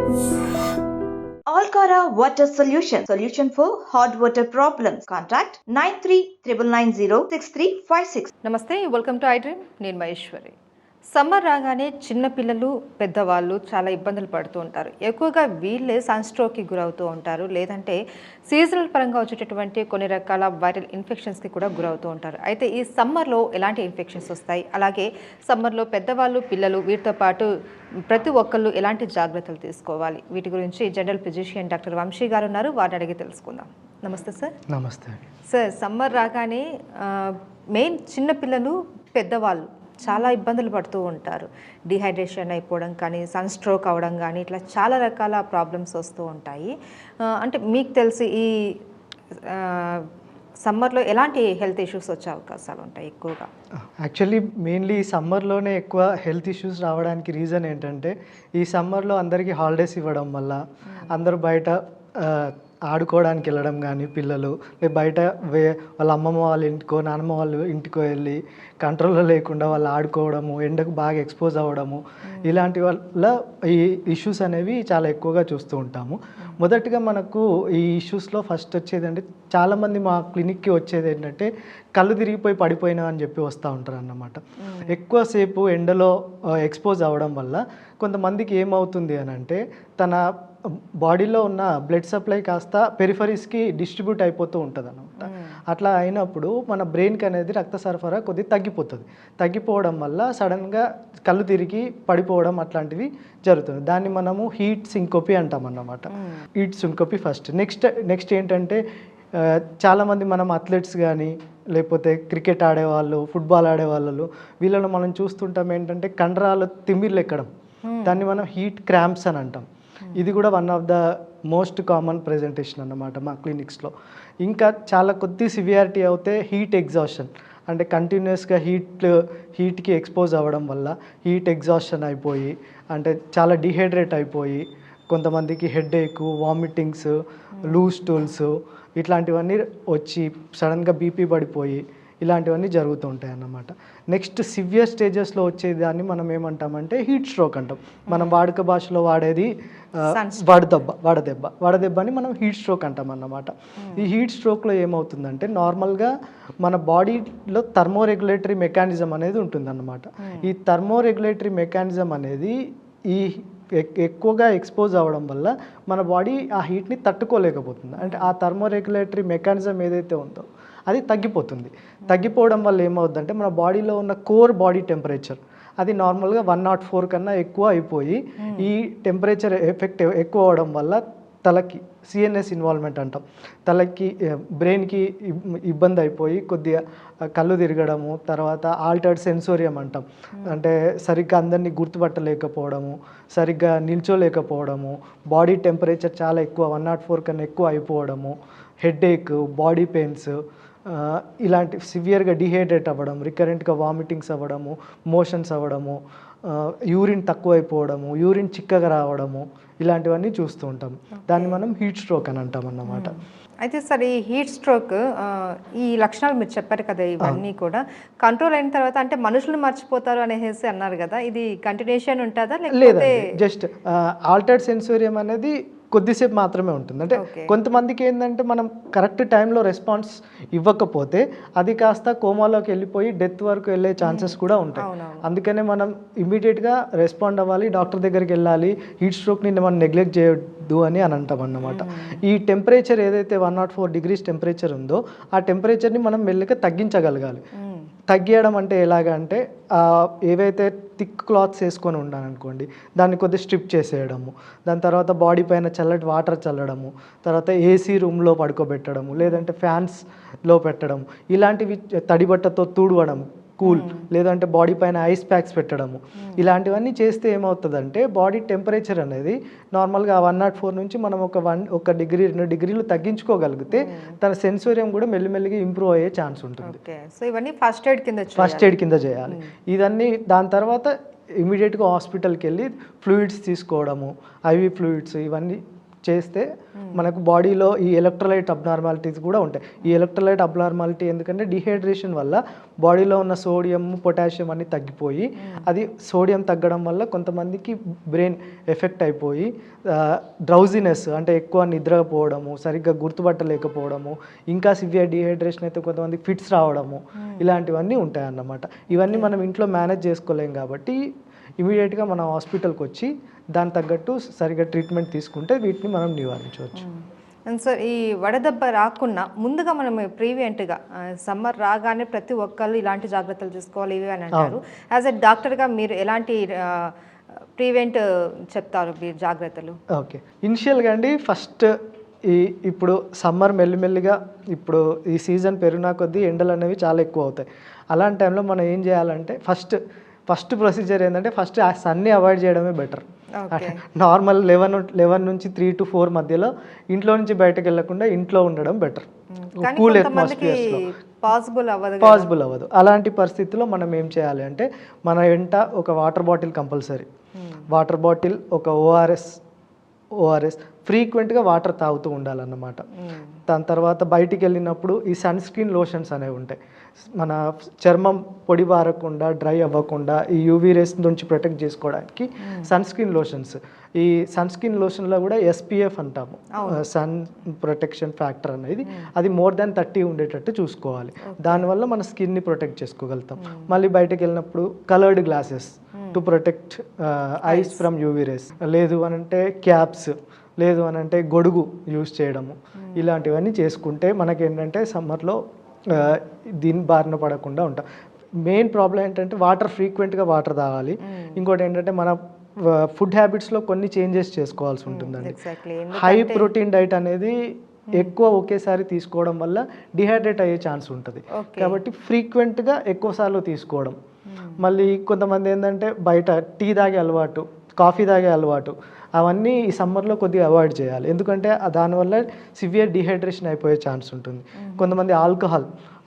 Alcara Water Solution for hot water problems. Contact 9399906356. నమస్తే, welcome to I dream. నేను Maheshwari. Summer రాగానే చిన్నపిల్లలు పెద్దవాళ్ళు చాలా ఇబ్బందులు పడుతూ ఉంటారు. ఎక్కువగా వీళ్ళే సన్ స్ట్రోక్కి గురవుతూ ఉంటారు, లేదంటే సీజనల్ పరంగా వచ్చేటటువంటి కొన్ని రకాల వైరల్ ఇన్ఫెక్షన్స్కి కూడా గురవుతూ ఉంటారు. అయితే ఈ సమ్మర్లో ఎలాంటి ఇన్ఫెక్షన్స్ వస్తాయి, అలాగే సమ్మర్లో పెద్దవాళ్ళు పిల్లలు వీటితో పాటు ప్రతి ఒక్కళ్ళు ఎలాంటి జాగ్రత్తలు తీసుకోవాలి, వీటి గురించి జనరల్ ఫిజిషియన్ డాక్టర్ వంశీ గారు ఉన్నారు, వారిని అడిగి తెలుసుకుందాం. నమస్తే సార్. నమస్తే సార్, సమ్మర్ రాగానే మెయిన్ చిన్నపిల్లలు పెద్దవాళ్ళు చాలా ఇబ్బందులు పడుతూ ఉంటారు. డిహైడ్రేషన్ అయిపోవడం కానీ, సన్ స్ట్రోక్ అవ్వడం కానీ, ఇట్లా చాలా రకాల ప్రాబ్లమ్స్ వస్తూ ఉంటాయి. అంటే మీకు తెలిసి ఈ సమ్మర్లో ఎలాంటి హెల్త్ ఇష్యూస్ వచ్చే అవకాశాలు ఉంటాయి ఎక్కువగా? యాక్చువల్లీ మెయిన్లీ ఈ సమ్మర్లోనే ఎక్కువ హెల్త్ ఇష్యూస్ రావడానికి రీజన్ ఏంటంటే, ఈ సమ్మర్లో అందరికీ హాలిడేస్ ఇవ్వడం వల్ల అందరూ బయట ఆడుకోవడానికి వెళ్ళడం కానీ, పిల్లలు బయట వాళ్ళ అమ్మమ్మ వాళ్ళ ఇంటికో నాన్నమ్మ వాళ్ళ ఇంటికో వెళ్ళి కంట్రోల్లో లేకుండా వాళ్ళు ఆడుకోవడము, ఎండకు బాగా ఎక్స్పోజ్ అవ్వడము, ఇలాంటి వల్ల ఈ ఇష్యూస్ అనేవి చాలా ఎక్కువగా చూస్తూ ఉంటాము. మొదటిగా మనకు ఈ ఇష్యూస్లో ఫస్ట్ వచ్చేదంటే, చాలామంది మా క్లినిక్కి వచ్చేది ఏంటంటే కళ్ళు తిరిగిపోయి పడిపోయినా అని చెప్పి వస్తూ ఉంటారు అన్నమాట. ఎక్కువసేపు ఎండలో ఎక్స్పోజ్ అవ్వడం వల్ల కొంతమందికి ఏమవుతుంది అని అంటే, తన బాడీలో ఉన్న బ్లడ్ సప్లై కాస్త పెరిఫరీస్కి డిస్ట్రిబ్యూట్ అయిపోతూ ఉంటుంది అన్నమాట. అట్లా అయినప్పుడు మన బ్రెయిన్కి అనేది రక్త సరఫరా కొద్దిగా తగ్గిపోవడం వల్ల సడన్గా కళ్ళు తిరిగి పడిపోవడం అట్లాంటివి జరుగుతుంది. దాన్ని మనము హీట్ సింకోపీ అంటాం అన్నమాట. Heat సింకోపీ first. నెక్స్ట్ ఏంటంటే, చాలామంది మనం అథ్లెట్స్ కానీ, లేకపోతే క్రికెట్ ఆడేవాళ్ళు, ఫుట్బాల్ ఆడేవాళ్ళు, వీళ్ళలో మనం చూస్తుంటాం ఏంటంటే కండరాలు తిమ్మిర్లు ఎక్కడం, దాన్ని మనం హీట్ క్రాంప్స్ అని అంటాం. ఇది కూడా one of the most common presentation అన్నమాట మా క్లినిక్స్లో. ఇంకా చాలా కొద్ది సివియారిటీ అవుతే హీట్ ఎగ్జాషన్, అంటే కంటిన్యూస్గా హీట్కి ఎక్స్పోజ్ అవ్వడం వల్ల హీట్ ఎగ్జాషన్ అయిపోయి, అంటే చాలా డిహైడ్రేట్ అయిపోయి కొంతమందికి హెడేక్, వామిటింగ్స్, లూజ్ స్టూల్స్ ఇట్లాంటివన్నీ వచ్చి సడన్గా బీపీ పడిపోయి ఇలాంటివన్నీ జరుగుతూ ఉంటాయి అన్నమాట. నెక్స్ట్ సివియర్ స్టేజెస్లో వచ్చేదాన్ని మనం ఏమంటామంటే హీట్ స్ట్రోక్ అంటాం. మనం వాడుక భాషలో వాడేది వడదెబ్బ అని మనం హీట్ స్ట్రోక్ అంటాం అన్నమాట. ఈ హీట్ స్ట్రోక్లో ఏమవుతుందంటే, నార్మల్గా మన బాడీలో థర్మోరెగ్యులేటరీ మెకానిజం అనేది ఉంటుందన్నమాట. ఈ థర్మోరెగ్యులేటరీ మెకానిజం అనేది ఈ ఎక్కువగా ఎక్స్పోజ్ అవ్వడం వల్ల మన బాడీ ఆ హీట్ని తట్టుకోలేకపోతుంది. అంటే ఆ థర్మోరెగ్యులేటరీ మెకానిజం ఏదైతే ఉందో అది తగ్గిపోవడం వల్ల ఏమవుతుందంటే, మన బాడీలో ఉన్న కోర్ బాడీ టెంపరేచర్ అది నార్మల్గా 104 కన్నా ఎక్కువ అయిపోయి, ఈ టెంపరేచర్ ఎఫెక్ట్ ఎక్కువ అవడం వల్ల తలకి సిఎన్ఎస్ ఇన్వాల్వ్మెంట్ అంటాం, తలకి బ్రెయిన్కి ఇబ్బంది అయిపోయి కొద్దిగా కళ్ళు తిరగడము, తర్వాత ఆల్టర్డ్ సెన్సోరియం అంటాం, అంటే సరిగ్గా అందరినీ గుర్తుపట్టలేకపోవడము, సరిగ్గా నిల్చోలేకపోవడము, బాడీ టెంపరేచర్ చాలా ఎక్కువ 104 కన్నా ఎక్కువ అయిపోవడము, హెడేక్, బాడీ పెయిన్స్, ఇలాంటి సివియర్గా డిహైడ్రేట్ అవ్వడం, రికరెంట్గా వామిటింగ్స్ అవ్వడము, మోషన్స్ అవ్వడము, యూరిన్ తక్కువైపోవడము, యూరిన్ చిక్కగా రావడము, ఇలాంటివన్నీ చూస్తూ ఉంటాం. దాన్ని మనం హీట్ స్ట్రోక్ అని అంటాం అన్నమాట. అయితే సార్, ఈ హీట్ స్ట్రోక్ ఈ లక్షణాలు మీరు చెప్పారు కదా, ఇవన్నీ కూడా కంట్రోల్ అయిన తర్వాత అంటే మనుషులు మర్చిపోతారు అనేసి అన్నారు కదా, ఇది కంటిన్యూషన్ ఉంటుందా లేదండి? జస్ట్ ఆల్టర్డ్ సెన్సోరియం అనేది కొద్దిసేపు మాత్రమే ఉంటుంది. అంటే కొంతమందికి ఏంటంటే, మనం కరెక్ట్ టైంలో రెస్పాన్స్ ఇవ్వకపోతే అది కాస్త కోమాలోకి వెళ్ళిపోయి డెత్ వరకు వెళ్ళే ఛాన్సెస్ కూడా ఉంటాయి. అందుకనే మనం ఇమీడియట్గా రెస్పాండ్ అవ్వాలి, డాక్టర్ దగ్గరికి వెళ్ళాలి. హీట్ స్ట్రోక్ని మనం నెగ్లెక్ట్ చేయొద్దు అని అంటాం అన్నమాట. ఈ టెంపరేచర్ ఏదైతే 104 degrees టెంపరేచర్ ఉందో ఆ టెంపరేచర్ని మనం మెల్లగా తగ్గించగలగాలి. తగ్గియడం అంటే ఎలాగ అంటే, ఏవైతే థిక్ క్లాత్స్ వేసుకొని ఉన్నాననుకోండి, దాన్ని కొద్దిగా స్ట్రిప్ చేసేయడము, దాని తర్వాత బాడీ పైన చల్లటి వాటర్ చల్లడము, తర్వాత ఏసీ రూమ్లో పడుకోబెట్టడము, లేదంటే ఫ్యాన్స్లో పెట్టడం, ఇలాంటివి తడిబట్టతో తుడవడం, కూల్, లేదంటే బాడీ పైన ఐస్ ప్యాక్స్ పెట్టడము, ఇలాంటివన్నీ చేస్తే ఏమవుతుందంటే, బాడీ టెంపరేచర్ అనేది నార్మల్గా 104 నుంచి మనం ఒక డిగ్రీ 2 degrees తగ్గించుకోగలిగితే తన సెన్సోరియం కూడా మెల్లిమెల్లిగా ఇంప్రూవ్ అయ్యే ఛాన్స్ ఉంటుంది. సో ఇవన్నీ ఫస్ట్ ఎయిడ్ కింద చేయాలి. ఇదన్నీ దాని తర్వాత ఇమీడియట్గా హాస్పిటల్కి వెళ్ళి ఫ్లూయిడ్స్ తీసుకోవడము, ఐవి ఫ్లూయిడ్స్ ఇవన్నీ చేస్తే మనకు బాడీలో ఈ ఎలక్ట్రోలైట్ అబ్నార్మాలిటీస్ కూడా ఉంటాయి. ఈ ఎలక్ట్రోలైట్ అబ్నార్మాలిటీ ఎందుకంటే డిహైడ్రేషన్ వల్ల బాడీలో ఉన్న సోడియం పొటాషియం అన్నీ తగ్గిపోయి అది సోడియం తగ్గడం వల్ల కొంతమందికి బ్రెయిన్ ఎఫెక్ట్ అయిపోయి డ్రౌజినెస్ అంటే ఎక్కువ నిద్రపోవడము, సరిగ్గా గుర్తుపట్టలేకపోవడము, ఇంకా సివియర్ డిహైడ్రేషన్ అయితే కొంతమందికి ఫిట్స్ రావడము, ఇలాంటివన్నీ ఉంటాయి అన్నమాట. ఇవన్నీ మనం ఇంట్లో మేనేజ్ చేసుకోలేం కాబట్టి ఇమీడియట్గా మనం హాస్పిటల్కి వచ్చి దాని తగ్గట్టు సరిగ్గా ట్రీట్మెంట్ తీసుకుంటే వీటిని మనం నివారించవచ్చు. సార్, ఈ వడదెబ్బ రాకుండా ముందుగా మనం ప్రీవియంట్గా సమ్మర్ రాగానే ప్రతి ఒక్కళ్ళు ఇలాంటి జాగ్రత్తలు తీసుకోవాలి ఇవి అని అంటారు. యాజ్ ఎ డాక్టర్గా మీరు ఎలాంటి ప్రీవెంట్ చెప్తారు మీరు జాగ్రత్తలు? ఓకే, ఇనిషియల్గా అండి ఫస్ట్ ఇప్పుడు సమ్మర్ మెల్లిమెల్లిగా ఇప్పుడు ఈ సీజన్ పెరిగినా కొద్దీ ఎండలు అనేవి చాలా ఎక్కువ అవుతాయి. అలాంటి టైంలో మనం ఏం చేయాలంటే ఫస్ట్ ప్రొసీజర్ ఏంటంటే ఫస్ట్ ఆ సన్ని అవాయిడ్ చేయడమే బెటర్. నార్మల్ 11 నుంచి 3 to 4 మధ్యలో ఇంట్లో నుంచి బయటకు వెళ్ళకుండా ఇంట్లో ఉండడం బెటర్. కూల్ అట్మాస్ఫియర్స్లో పాసిబుల్ అవ్వదు. అలాంటి పరిస్థితుల్లో మనం ఏం చేయాలి అంటే మన వెంట ఒక water bottle compulsory, water bottle, ఒక ఓఆర్ఎస్ ఫ్రీక్వెంట్గా వాటర్ తాగుతూ ఉండాలన్నమాట. దాని తర్వాత బయటికి వెళ్ళినప్పుడు ఈ సన్ స్క్రీన్ లోషన్స్ అనేవి ఉంటాయి. మన చర్మం పొడి బారకుండా, డ్రై అవ్వకుండా ఈ యూవీ రేస్ నుంచి ప్రొటెక్ట్ చేసుకోవడానికి సన్ స్క్రీన్ లోషన్స్. ఈ సన్ స్క్రీన్ లోషన్లో కూడా ఎస్పీఎఫ్ అంటాము, సన్ ప్రొటెక్షన్ ఫ్యాక్టర్ అనేది, అది more than 30 ఉండేటట్టు చూసుకోవాలి. దానివల్ల మన స్కిన్ని ప్రొటెక్ట్ చేసుకోగలుగుతాం. మళ్ళీ బయటకు వెళ్ళినప్పుడు coloured glasses to protect ice from UV rays, లేదు అనంటే క్యాప్స్, లేదు అనంటే గొడుగు యూజ్ చేయడము, ఇలాంటివన్నీ చేసుకుంటే మనకేంటంటే సమ్మర్లో దీని బారిన పడకుండా ఉంటాం. మెయిన్ ప్రాబ్లం ఏంటంటే ఫ్రీక్వెంట్గా వాటర్ తాగాలి. ఇంకోటి ఏంటంటే మన ఫుడ్ హ్యాబిట్స్లో కొన్ని చేంజెస్ చేసుకోవాల్సి ఉంటుందండి. హై ప్రోటీన్ డైట్ అనేది ఎక్కువ ఒకేసారి తీసుకోవడం వల్ల డిహైడ్రేట్ అయ్యే ఛాన్స్ ఉంటుంది. కాబట్టి ఫ్రీక్వెంట్గా ఎక్కువసార్లు తీసుకోవడం. మళ్ళీ కొంతమంది ఏంటంటే బయట టీ తాగే అలవాటు, కాఫీ తాగే అలవాటు, అవన్నీ ఈ సమ్మర్లో కొద్దిగా అవాయిడ్ చేయాలి. ఎందుకంటే దానివల్ల సివియర్ డిహైడ్రేషన్ అయిపోయే ఛాన్స్ ఉంటుంది. కొంతమంది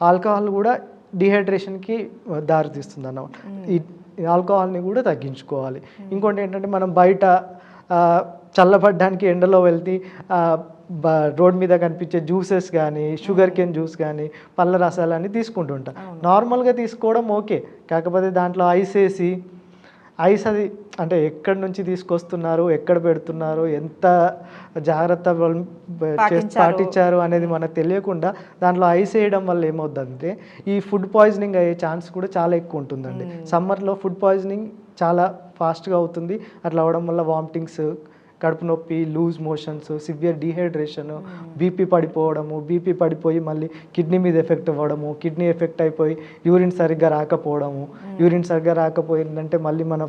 ఆల్కహాల్ కూడా డిహైడ్రేషన్కి దారితీస్తుంది అన్నమాట. ఈ ఆల్కహాల్ని కూడా తగ్గించుకోవాలి. ఇంకోటి ఏంటంటే మనం బయట చల్లబడ్డానికి ఎండలో వెళ్తే రోడ్ మీద కనిపించే జ్యూసెస్ కానీ, షుగర్ కేన్ జ్యూస్ కానీ, పళ్ళ రసాలన్నీ తీసుకుంటూ ఉంటాం. నార్మల్గా తీసుకోవడం ఓకే, కాకపోతే దాంట్లో ఐస్ అది అంటే ఎక్కడి నుంచి తీసుకొస్తున్నారు, ఎక్కడ పెడుతున్నారు, ఎంత జాగ్రత్త పాటించారు అనేది మనకు తెలియకుండా దాంట్లో ఐస్ వేయడం వల్ల ఏమవుతుందంటే ఈ ఫుడ్ పాయిజనింగ్ అయ్యే ఛాన్స్ కూడా చాలా ఎక్కువ ఉంటుందండి. సమ్మర్లో ఫుడ్ పాయిజనింగ్ చాలా ఫాస్ట్గా అవుతుంది. అట్లా అవడం వల్ల వామిటింగ్స్, కడుపు నొప్పి, loose motions, severe dehydration, BP పడిపోయి మళ్ళీ కిడ్నీ మీద ఎఫెక్ట్ అవ్వడము, కిడ్నీ ఎఫెక్ట్ అయిపోయి యూరిన్ సరిగ్గా రాకపోయిందంటే మళ్ళీ మన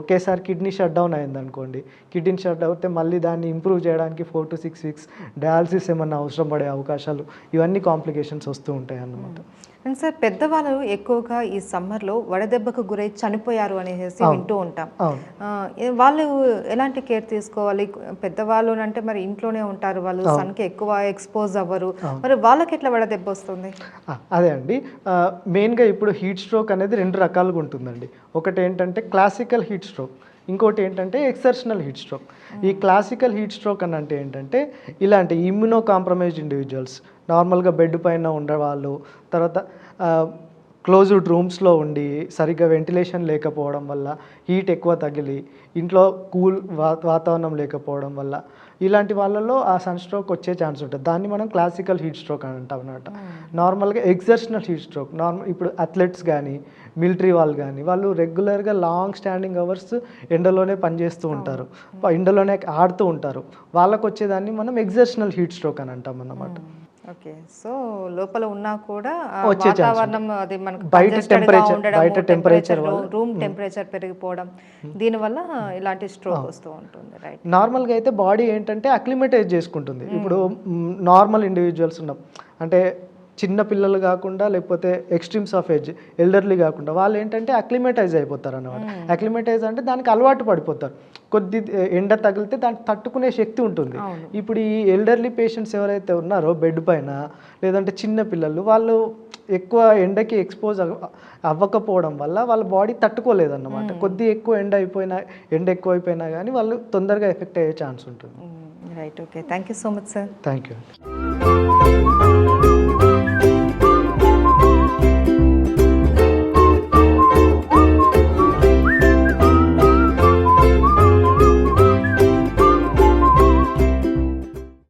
ఒకేసారి కిడ్నీ షట్ డౌన్ అయిందనుకోండి, కిడ్నీ షట్ అవుతే మళ్ళీ దాన్ని ఇంప్రూవ్ చేయడానికి 4 to 6 weeks డయాలసిస్ ఏమన్నా అవసరం పడే అవకాశాలు, ఇవన్నీ కాంప్లికేషన్స్ వస్తూ ఉంటాయి అన్నమాట. అండ్ సార్, పెద్దవాళ్ళు ఎక్కువగా ఈ సమ్మర్లో వడదెబ్బకు గురై చనిపోయారు అనేసి వింటూ ఉంటాం. వాళ్ళు ఎలాంటి కేర్ తీసుకోవాలి? పెద్దవాళ్ళు అంటే మరి ఇంట్లోనే ఉంటారు, వాళ్ళు సన్కి ఎక్కువ ఎక్స్పోజ్ అవ్వరు, మరి వాళ్ళకి ఎట్లా వడదెబ్బ వస్తుంది? అదే అండి, మెయిన్గా ఇప్పుడు హీట్ స్ట్రోక్ అనేది 2 రకాలుగా ఉంటుందండి. ఒకటి ఏంటంటే క్లాసికల్ హీట్ స్ట్రోక్, ఇంకోటి ఏంటంటే ఎక్సెప్షనల్ హీట్ స్ట్రోక్. ఈ క్లాసికల్ హీట్ స్ట్రోక్ అని అంటే ఏంటంటే ఇలాంటి ఇమ్యూనో కాంప్రమైజ్డ్ ఇండివిజువల్స్, నార్మల్గా బెడ్ పైన ఉండేవాళ్ళు, తర్వాత క్లోజ్డ్ రూమ్స్లో ఉండి సరిగ్గా వెంటిలేషన్ లేకపోవడం వల్ల హీట్ ఎక్కువ తగిలి ఇంట్లో కూల్ వాతావరణం లేకపోవడం వల్ల ఇలాంటి వాళ్ళలో ఆ సన్ స్ట్రోక్ వచ్చే ఛాన్స్ ఉంటుంది. దాన్ని మనం క్లాసికల్ హీట్ స్ట్రోక్ అని అంటాం అన్నమాట. నార్మల్గా ఎక్సెప్షనల్ హీట్ స్ట్రోక్, ఇప్పుడు అథ్లెట్స్ కానీ, మిలిటరీ వాళ్ళు కానీ, వాళ్ళు రెగ్యులర్గా లాంగ్ స్టాండింగ్ అవర్స్ ఎండలోనే పనిచేస్తూ ఉంటారు, ఎండలోనే ఆడుతూ ఉంటారు, వాళ్ళకు వచ్చేదాన్ని మనం ఎక్సెప్షనల్ హీట్ స్ట్రోక్ అని అంటాం అన్నమాట. ఓకే, సో లోపల ఉన్నా కూడా వచ్చే వాతావరణం అది మనకు బయట టెంపరేచర్ రూమ్ టెంపరేచర్ పెరిగిపోవడం, దీనివల్ల ఇలాంటి స్ట్రోక్ వస్తూ ఉంటుంది. రైట్. నార్మల్గా అయితే బాడీ ఏంటంటే అక్లిమేటైజ్ చేసుకుంటుంది. ఇప్పుడు నార్మల్ ఇండివిజువల్స్ ఉన్నాం అంటే చిన్న పిల్లలు కాకుండా, లేకపోతే ఎక్స్ట్రీమ్స్ ఆఫ్ ఏజ్ ఎల్డర్లీ కాకుండా, వాళ్ళు ఏంటంటే అక్లిమేటైజ్ అయిపోతారు అన్నమాట. అక్లిమేటైజ్ అంటే దానికి అలవాటు పడిపోతారు. కొద్ది ఎండ తగిలితే దానికి తట్టుకునే శక్తి ఉంటుంది. ఇప్పుడు ఈ ఎల్డర్లీ పేషెంట్స్ ఎవరైతే ఉన్నారో బెడ్ పైన, లేదంటే చిన్న పిల్లలు, వాళ్ళు ఎక్కువ ఎండకి ఎక్స్పోజ్ అవ్వకపోవడం వల్ల వాళ్ళ బాడీ తట్టుకోలేదన్నమాట. కొద్ది ఎక్కువ ఎండ ఎక్కువైపోయినా కానీ వాళ్ళు తొందరగా ఎఫెక్ట్ అయ్యే ఛాన్స్ ఉంటుంది. Right, okay, thank you so much sir. Thank you.